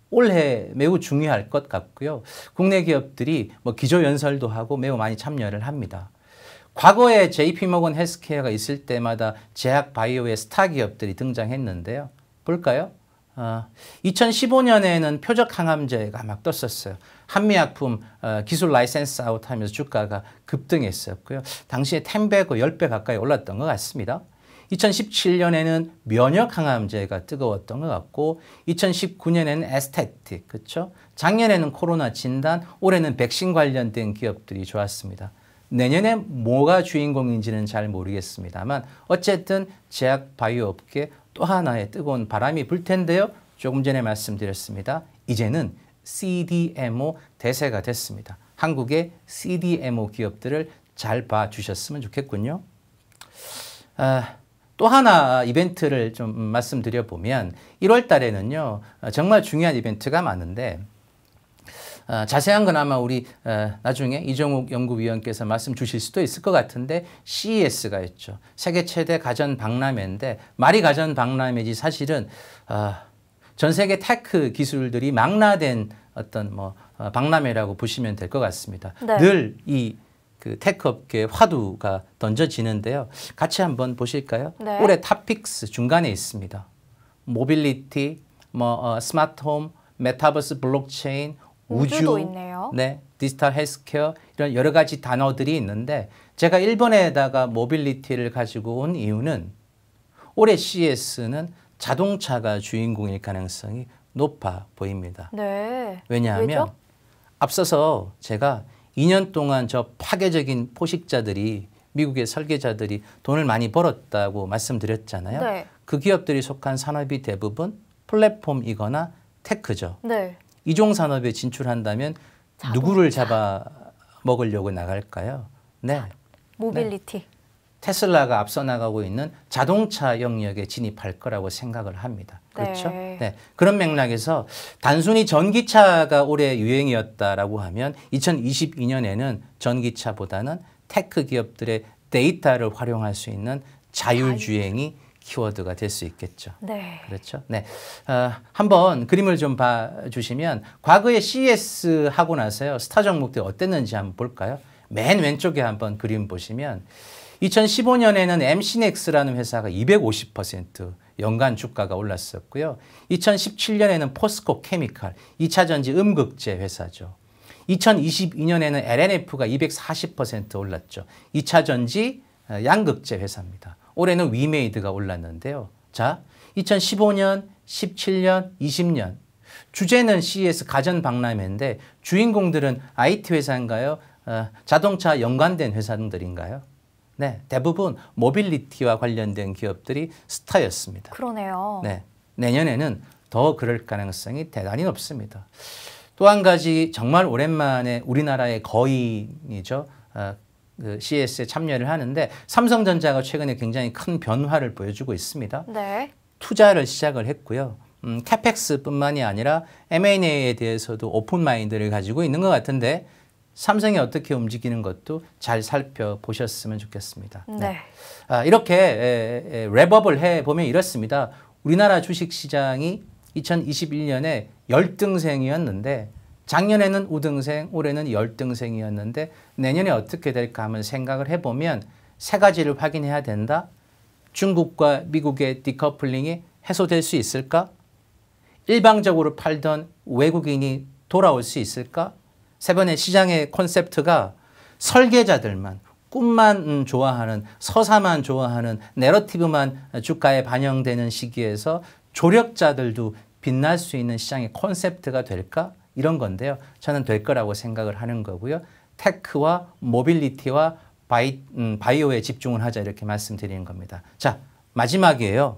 올해 매우 중요할 것 같고요. 국내 기업들이 기조연설도 하고 매우 많이 참여를 합니다. 과거에 JP모건 헬스케어가 있을 때마다 제약 바이오의 스타 기업들이 등장했는데요. 볼까요? 2015년에는 표적 항암제가 막 떴었어요. 한미약품 기술 라이센스 아웃하면서 주가가 급등했었고요. 당시에 10배, 10배 가까이 올랐던 것 같습니다. 2017년에는 면역 항암제가 뜨거웠던 것 같고 2019년에는 에스테틱, 그렇죠? 작년에는 코로나 진단, 올해는 백신 관련된 기업들이 좋았습니다. 내년에 뭐가 주인공인지는 잘 모르겠습니다만 어쨌든 제약 바이오 업계 또 하나의 뜨거운 바람이 불 텐데요. 조금 전에 말씀드렸습니다. 이제는 CDMO 대세가 됐습니다. 한국의 CDMO 기업들을 잘 봐주셨으면 좋겠군요. 또 하나 이벤트를 좀 말씀드려 보면 1월 달에는요. 정말 중요한 이벤트가 많은데 자세한 건 아마 우리 나중에 이종욱 연구위원께서 말씀 주실 수도 있을 것 같은데 CES가 있죠. 세계 최대 가전 박람회인데 말이 가전 박람회지 사실은 전 세계 테크 기술들이 망라된 어떤 박람회라고 보시면 될 것 같습니다. 네. 늘 이 그 테크 업계의 화두가 던져지는데요. 같이 한번 보실까요? 네. 올해 탑픽스 중간에 있습니다. 모빌리티, 스마트홈, 메타버스, 블록체인, 우주도 우주, 있네요. 네, 디지털 헬스케어 이런 여러 가지 단어들이 있는데 제가 일본에다가 모빌리티를 가지고 온 이유는 올해 CES는 자동차가 주인공일 가능성이 높아 보입니다. 네. 왜냐하면 왜죠? 앞서서 제가 2년 동안 저 파괴적인 포식자들이 미국의 설계자들이 돈을 많이 벌었다고 말씀드렸잖아요. 네. 그 기업들이 속한 산업이 대부분 플랫폼이거나 테크죠. 네. 이종 산업에 진출한다면 누구를 잡아 먹으려고 나갈까요? 네. 모빌리티. 테슬라가 앞서 나가고 있는 자동차 영역에 진입할 거라고 생각을 합니다. 그렇죠? 네. 네. 그런 맥락에서 단순히 전기차가 올해 유행이었다라고 하면 2022년에는 전기차보다는 테크 기업들의 데이터를 활용할 수 있는 자율주행이 키워드가 될 수 있겠죠. 네. 그렇죠. 네. 한번 그림을 좀 봐주시면 과거에 CES 하고 나서요. 스타 종목들이 어땠는지 한번 볼까요? 맨 왼쪽에 한번 그림 보시면 2015년에는 MC넥스라는 회사가 250% 연간 주가가 올랐었고요. 2017년에는 포스코 케미칼, 2차 전지 음극재 회사죠. 2022년에는 LNF가 240% 올랐죠. 2차 전지 양극재 회사입니다. 올해는 위메이드가 올랐는데요. 자, 2015년, 17년, 20년 주제는 CES 가전 박람회인데 주인공들은 IT 회사인가요? 자동차 연관된 회사들인가요? 네, 대부분 모빌리티와 관련된 기업들이 스타였습니다. 그러네요. 네, 내년에는 더 그럴 가능성이 대단히 높습니다. 또 한 가지 정말 오랜만에 우리나라의 거인이죠. 그 CES에 참여를 하는데 삼성전자가 최근에 굉장히 큰 변화를 보여주고 있습니다. 네. 투자를 시작을 했고요. 캐펙스뿐만이 아니라 M&A에 대해서도 오픈 마인드를 가지고 있는 것 같은데 삼성이 어떻게 움직이는 것도 잘 살펴보셨으면 좋겠습니다. 네. 이렇게 랩업을 해보면 이렇습니다. 우리나라 주식시장이 2021년에 열등생이었는데 작년에는 우등생, 올해는 열등생이었는데 내년에 어떻게 될까 하면 생각을 해보면 세 가지를 확인해야 된다. 중국과 미국의 디커플링이 해소될 수 있을까? 일방적으로 팔던 외국인이 돌아올 수 있을까? 세 번의 시장의 콘셉트가 설계자들만 꿈만 좋아하는 서사만 좋아하는 내러티브만 주가에 반영되는 시기에서 조력자들도 빛날 수 있는 시장의 콘셉트가 될까? 이런 건데요. 저는 될 거라고 생각을 하는 거고요. 테크와 모빌리티와 바이오에 집중을 하자 이렇게 말씀드리는 겁니다. 자, 마지막이에요.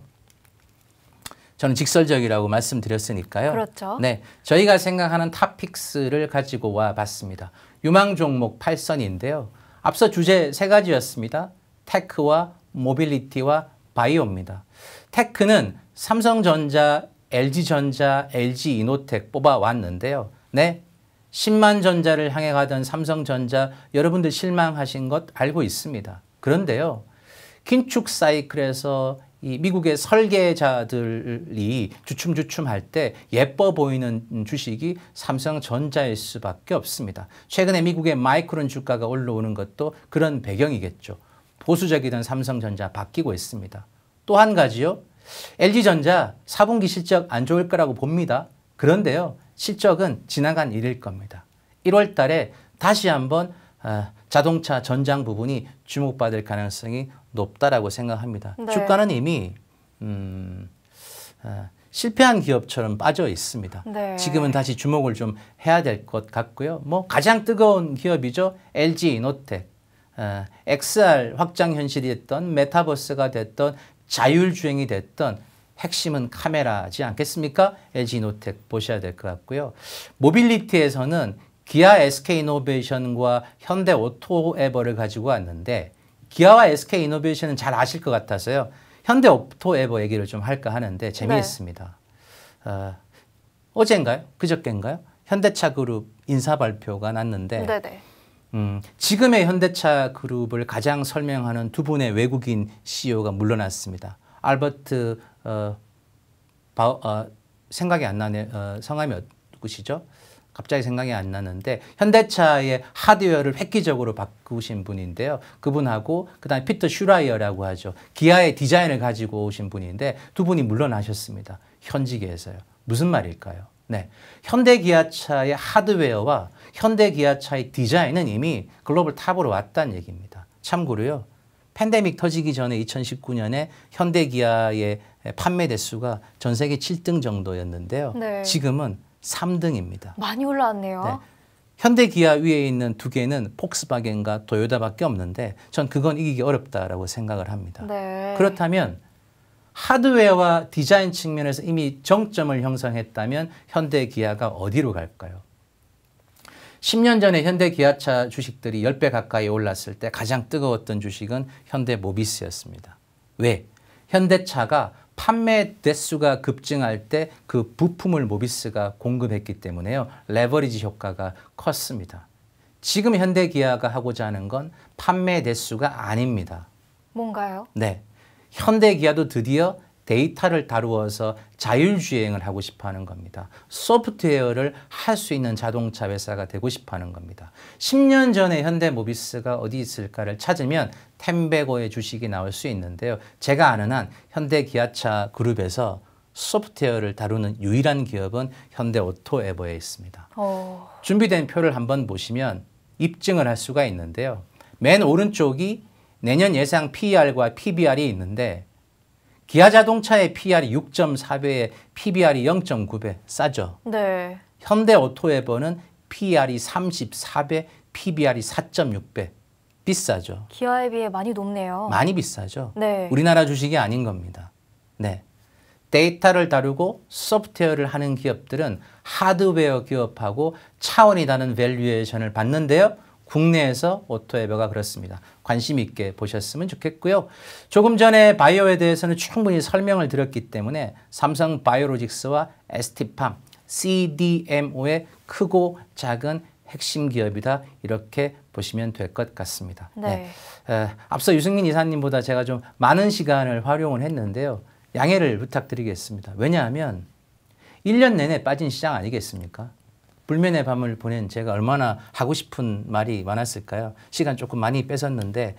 저는 직설적이라고 말씀드렸으니까요. 그렇죠. 네, 저희가 생각하는 탑픽스를 가지고 와 봤습니다. 유망 종목 8선인데요. 앞서 주제 세 가지였습니다. 테크와 모빌리티와 바이오입니다. 테크는 삼성전자, LG전자, LG이노텍 뽑아왔는데요. 네, 10만 전자를 향해 가던 삼성전자 여러분들 실망하신 것 알고 있습니다. 그런데요. 긴축 사이클에서 이 미국의 설계자들이 주춤주춤할 때 예뻐 보이는 주식이 삼성전자일 수밖에 없습니다. 최근에 미국의 마이크론 주가가 올라오는 것도 그런 배경이겠죠. 보수적이던 삼성전자 바뀌고 있습니다. 또 한 가지요. LG전자 4분기 실적 안 좋을 거라고 봅니다. 그런데요. 실적은 지나간 일일 겁니다. 1월 달에 다시 한번 자동차 전장 부분이 주목받을 가능성이 높다라고 생각합니다. 네. 주가는 이미 실패한 기업처럼 빠져 있습니다. 네. 지금은 다시 주목을 좀 해야 될 것 같고요. 뭐 가장 뜨거운 기업이죠. LG 이노텍. XR 확장 현실이 됐던 메타버스가 됐던 자율주행이 됐던 핵심은 카메라지 않겠습니까? LG 이노텍 보셔야 될 것 같고요. 모빌리티에서는 기아 SK이노베이션과 현대 오토에버를 가지고 왔는데 기아와 SK이노베이션은 잘 아실 것 같아서요. 현대 오토에버 얘기를 좀 할까 하는데 재미있습니다. 어젠가요? 그저께인가요? 현대차 그룹 인사 발표가 났는데 네네. 지금의 현대차 그룹을 가장 설명하는 두 분의 외국인 CEO가 물러났습니다. 알버트 생각이 안 나네. 성함이 누구시죠? 갑자기 생각이 안 나는데 현대차의 하드웨어를 획기적으로 바꾸신 분인데요. 그분하고 그다음에 피터 슈라이어라고 하죠. 기아의 디자인을 가지고 오신 분인데 두 분이 물러나셨습니다. 현직에서요. 무슨 말일까요? 네, 현대기아차의 하드웨어와 현대기아차의 디자인은 이미 글로벌 탑으로 왔다는 얘기입니다. 참고로요. 팬데믹 터지기 전에 2019년에 현대기아의 판매 대수가 전 세계 7등 정도였는데요. 네. 지금은 3등입니다. 많이 올라왔네요. 네. 현대기아 위에 있는 두 개는 폭스바겐과 토요타밖에 없는데 전 그건 이기기 어렵다라고 생각을 합니다. 네. 그렇다면 하드웨어와 디자인 측면에서 이미 정점을 형성했다면 현대기아가 어디로 갈까요? 10년 전에 현대기아차 주식들이 10배 가까이 올랐을 때 가장 뜨거웠던 주식은 현대모비스였습니다. 왜? 현대차가 판매 대수가 급증할 때 그 부품을 모비스가 공급했기 때문에요. 레버리지 효과가 컸습니다. 지금 현대기아가 하고자 하는 건 판매 대수가 아닙니다. 뭔가요? 네, 현대기아도 드디어 데이터를 다루어서 자율주행을 하고 싶어 하는 겁니다. 소프트웨어를 할 수 있는 자동차 회사가 되고 싶어 하는 겁니다. 10년 전에 현대모비스가 어디 있을까를 찾으면 템베고의 주식이 나올 수 있는데요. 제가 아는 한 현대기아차 그룹에서 소프트웨어를 다루는 유일한 기업은 현대오토에버에 있습니다. 준비된 표를 한번 보시면 입증을 할 수가 있는데요. 맨 오른쪽이 내년 예상 PER과 PBR이 있는데 기아자동차의 PER이 6.4배에 PBR이 0.9배 싸죠. 네. 현대오토에버는 PER이 34배, PBR이 4.6배 비싸죠. 기아에 비해 많이 높네요. 많이 비싸죠. 네. 우리나라 주식이 아닌 겁니다. 네. 데이터를 다루고 소프트웨어를 하는 기업들은 하드웨어 기업하고 차원이 다른 밸류에이션을 받는데요. 국내에서 오토에버가 그렇습니다. 관심 있게 보셨으면 좋겠고요. 조금 전에 바이오에 대해서는 충분히 설명을 드렸기 때문에 삼성 바이오로직스와 ST팜, CDMO의 크고 작은 핵심 기업이다. 이렇게 보시면 될 것 같습니다. 네. 앞서 유승민 이사님보다 제가 좀 많은 시간을 활용을 했는데요. 양해를 부탁드리겠습니다. 왜냐하면 1년 내내 빠진 시장 아니겠습니까? 불면의 밤을 보낸 제가 얼마나 하고 싶은 말이 많았을까요? 시간 조금 많이 뺏었는데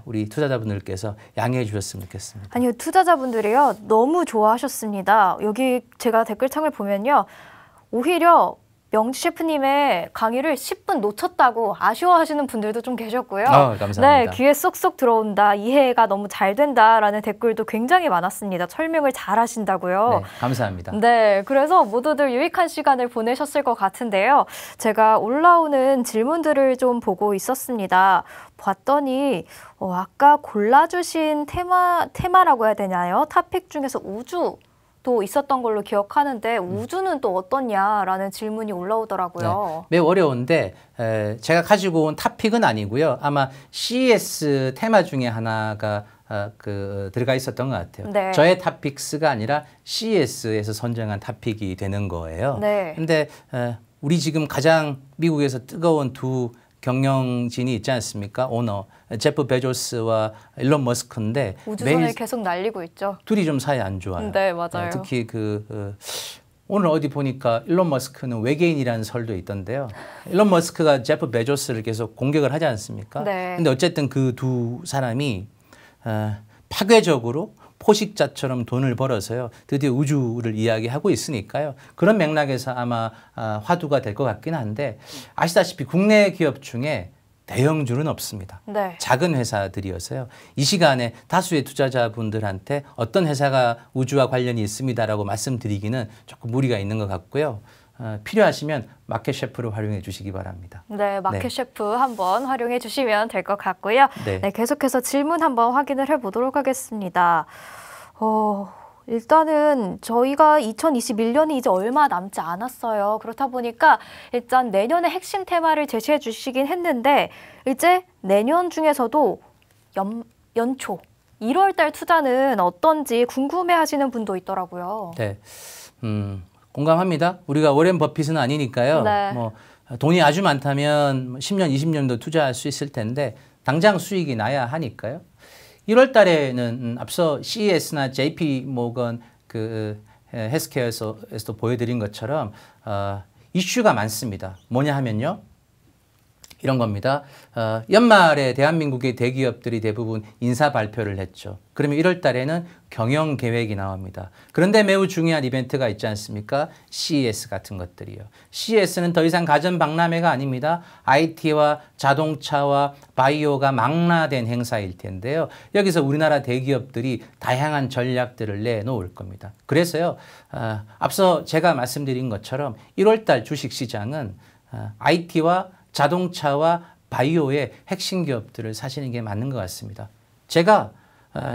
우리 투자자분들께서 양해해 주셨으면 좋겠습니다. 아니요, 투자자분들이요. 너무 좋아하셨습니다. 여기 제가 댓글창을 보면요. 오히려 명지 셰프님의 강의를 10분 놓쳤다고 아쉬워하시는 분들도 좀 계셨고요. 감사합니다. 네, 귀에 쏙쏙 들어온다. 이해가 너무 잘 된다라는 댓글도 굉장히 많았습니다. 설명을 잘 하신다고요. 네, 감사합니다. 네, 그래서 모두들 유익한 시간을 보내셨을 것 같은데요. 제가 올라오는 질문들을 좀 보고 있었습니다. 봤더니 아까 골라주신 테마라고 해야 되나요? 토픽 중에서 우주. 또 있었던 걸로 기억하는데 우주는 또 어떻냐라는 질문이 올라오더라고요. 네, 매우 어려운데 제가 가지고 온 탑픽은 아니고요. 아마 CES 테마 중에 하나가 들어가 있었던 것 같아요. 네. 저의 탑픽스가 아니라 CES에서 선정한 탑픽이 되는 거예요. 네. 근데 우리 지금 가장 미국에서 뜨거운 두 경영진이 있지 않습니까? 오너 제프 베조스와 일론 머스크인데 우주선을 계속 날리고 있죠. 둘이 좀 사이 안 좋아요. 네, 맞아요. 특히 오늘 어디 보니까 일론 머스크는 외계인이라는 설도 있던데요. 일론 머스크가 제프 베조스를 계속 공격을 하지 않습니까? 네. 근데 어쨌든 그 두 사람이 파괴적으로 포식자처럼 돈을 벌어서요. 드디어 우주를 이야기하고 있으니까요. 그런 맥락에서 아마 화두가 될 것 같긴 한데 아시다시피 국내 기업 중에 대형주는 없습니다. 네. 작은 회사들이어서요. 이 시간에 다수의 투자자분들한테 어떤 회사가 우주와 관련이 있습니다라고 말씀드리기는 조금 무리가 있는 것 같고요. 필요하시면 마켓 셰프를 활용해 주시기 바랍니다. 네, 마켓 셰프 한번 활용해 주시면 될 것 같고요. 네. 네, 계속해서 질문 한번 확인을 해보도록 하겠습니다. 일단은 저희가 2021년이 이제 얼마 남지 않았어요. 그렇다 보니까 일단 내년의 핵심 테마를 제시해 주시긴 했는데 이제 내년 중에서도 연초 1월 달 투자는 어떤지 궁금해 하시는 분도 있더라고요. 네. 공감합니다. 우리가 워렌 버핏은 아니니까요. 네. 뭐 돈이 아주 많다면 10년, 20년도 투자할 수 있을 텐데 당장 수익이 나야 하니까요. 1월 달에는 앞서 CES나 JP 모건 헬스케어에서도 보여드린 것처럼 이슈가 많습니다. 뭐냐 하면요. 이런 겁니다. 연말에 대한민국의 대기업들이 대부분 인사 발표를 했죠. 그러면 1월 달에는 경영 계획이 나옵니다. 그런데 매우 중요한 이벤트가 있지 않습니까? CES 같은 것들이요. CES는 더 이상 가전 박람회가 아닙니다. IT와 자동차와 바이오가 망라된 행사일 텐데요. 여기서 우리나라 대기업들이 다양한 전략들을 내놓을 겁니다. 그래서요. 앞서 제가 말씀드린 것처럼 1월 달 주식시장은 IT와 자동차와 바이오의 핵심 기업들을 사시는 게 맞는 것 같습니다. 제가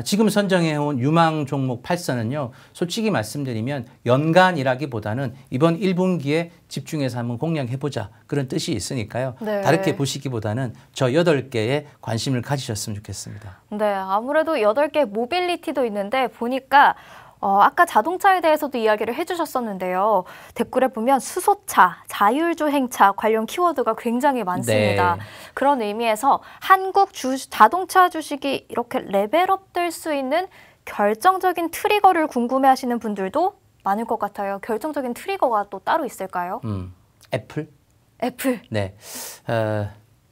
지금 선정해온 유망 종목 8선은요. 솔직히 말씀드리면 연간이라기보다는 이번 1분기에 집중해서 한번 공략해보자 그런 뜻이 있으니까요. 네. 다르게 보시기보다는 저 8개에 관심을 가지셨으면 좋겠습니다. 네, 아무래도 8개 모빌리티도 있는데 보니까 아까 자동차에 대해서도 이야기를 해주셨었는데요. 댓글에 보면 수소차, 자율주행차 관련 키워드가 굉장히 많습니다. 네. 그런 의미에서 한국 자동차 주식이 이렇게 레벨업 될 수 있는 결정적인 트리거를 궁금해하시는 분들도 많을 것 같아요. 결정적인 트리거가 또 따로 있을까요? 애플? 애플. 네.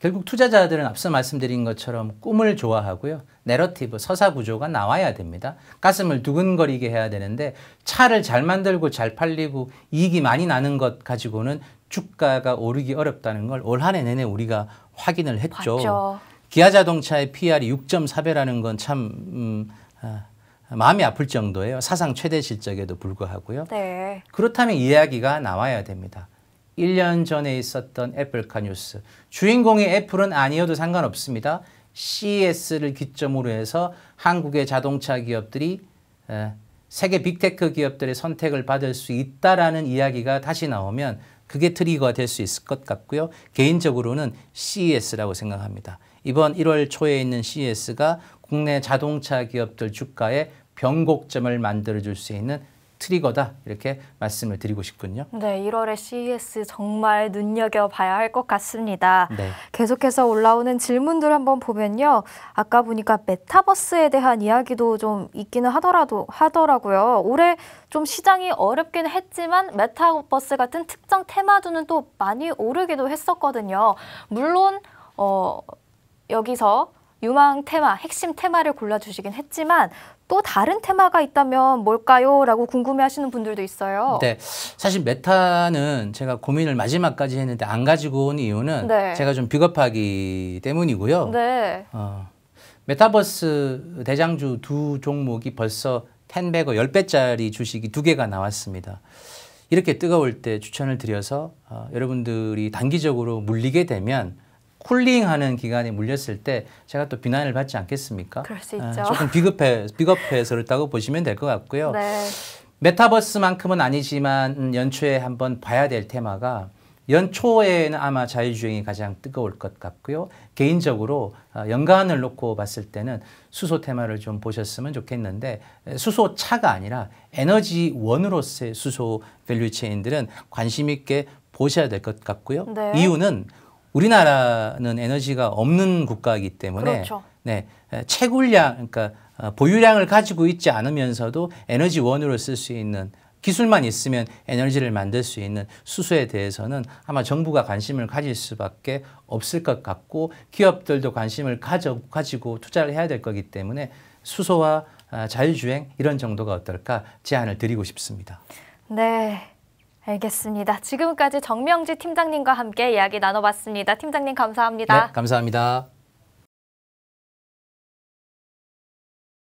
결국 투자자들은 앞서 말씀드린 것처럼 꿈을 좋아하고요. 내러티브, 서사 구조가 나와야 됩니다. 가슴을 두근거리게 해야 되는데 차를 잘 만들고 잘 팔리고 이익이 많이 나는 것 가지고는 주가가 오르기 어렵다는 걸 올 한 해 내내 우리가 확인을 했죠. 맞죠. 기아자동차의 PR이 6.4배라는 건 참 마음이 아플 정도예요. 사상 최대 실적에도 불구하고요. 네. 그렇다면 이야기가 나와야 됩니다. 1년 전에 있었던 애플카 뉴스. 주인공이 애플은 아니어도 상관없습니다. CES를 기점으로 해서 한국의 자동차 기업들이 세계 빅테크 기업들의 선택을 받을 수 있다라는 이야기가 다시 나오면 그게 트리거가 될 수 있을 것 같고요. 개인적으로는 CES라고 생각합니다. 이번 1월 초에 있는 CES가 국내 자동차 기업들 주가에 변곡점을 만들어줄 수 있는 트리거다 이렇게 말씀을 드리고 싶군요. 네, 1월에 CES 정말 눈여겨봐야 할 것 같습니다. 네. 계속해서 올라오는 질문들 한번 보면요. 아까 보니까 메타버스에 대한 이야기도 좀 있기는 하더라고요. 올해 좀 시장이 어렵긴 했지만 메타버스 같은 특정 테마주는 또 많이 오르기도 했었거든요. 물론 여기서 유망 테마, 핵심 테마를 골라주시긴 했지만 또 다른 테마가 있다면 뭘까요? 라고 궁금해하시는 분들도 있어요. 네, 사실 메타는 제가 고민을 마지막까지 했는데 안 가지고 온 이유는 네. 제가 좀 비겁하기 때문이고요. 네. 메타버스 대장주 두 종목이 벌써 10배고 10배짜리 주식이 2개가 나왔습니다. 이렇게 뜨거울 때 추천을 드려서 여러분들이 단기적으로 물리게 되면 쿨링하는 기간에 물렸을 때 제가 또 비난을 받지 않겠습니까? 그럴 수 있죠. 조금 비겁해서 그렇다고 보시면 될 것 같고요. 네. 메타버스만큼은 아니지만 연초에 한번 봐야 될 테마가 연초에는 아마 자율주행이 가장 뜨거울 것 같고요. 개인적으로 연간을 놓고 봤을 때는 수소 테마를 좀 보셨으면 좋겠는데 수소차가 아니라 에너지원으로서의 수소 밸류체인들은 관심 있게 보셔야 될 것 같고요. 네. 이유는 우리나라는 에너지가 없는 국가이기 때문에 그렇죠. 네, 채굴량, 그러니까 보유량을 가지고 있지 않으면서도 에너지 원으로 쓸 수 있는 기술만 있으면 에너지를 만들 수 있는 수소에 대해서는 아마 정부가 관심을 가질 수밖에 없을 것 같고 기업들도 관심을 가지고 투자를 해야 될 거기 때문에 수소와 자율주행 이런 정도가 어떨까 제안을 드리고 싶습니다. 네, 알겠습니다. 지금까지 정명지 팀장님과 함께 이야기 나눠봤습니다. 팀장님 감사합니다. 네, 감사합니다.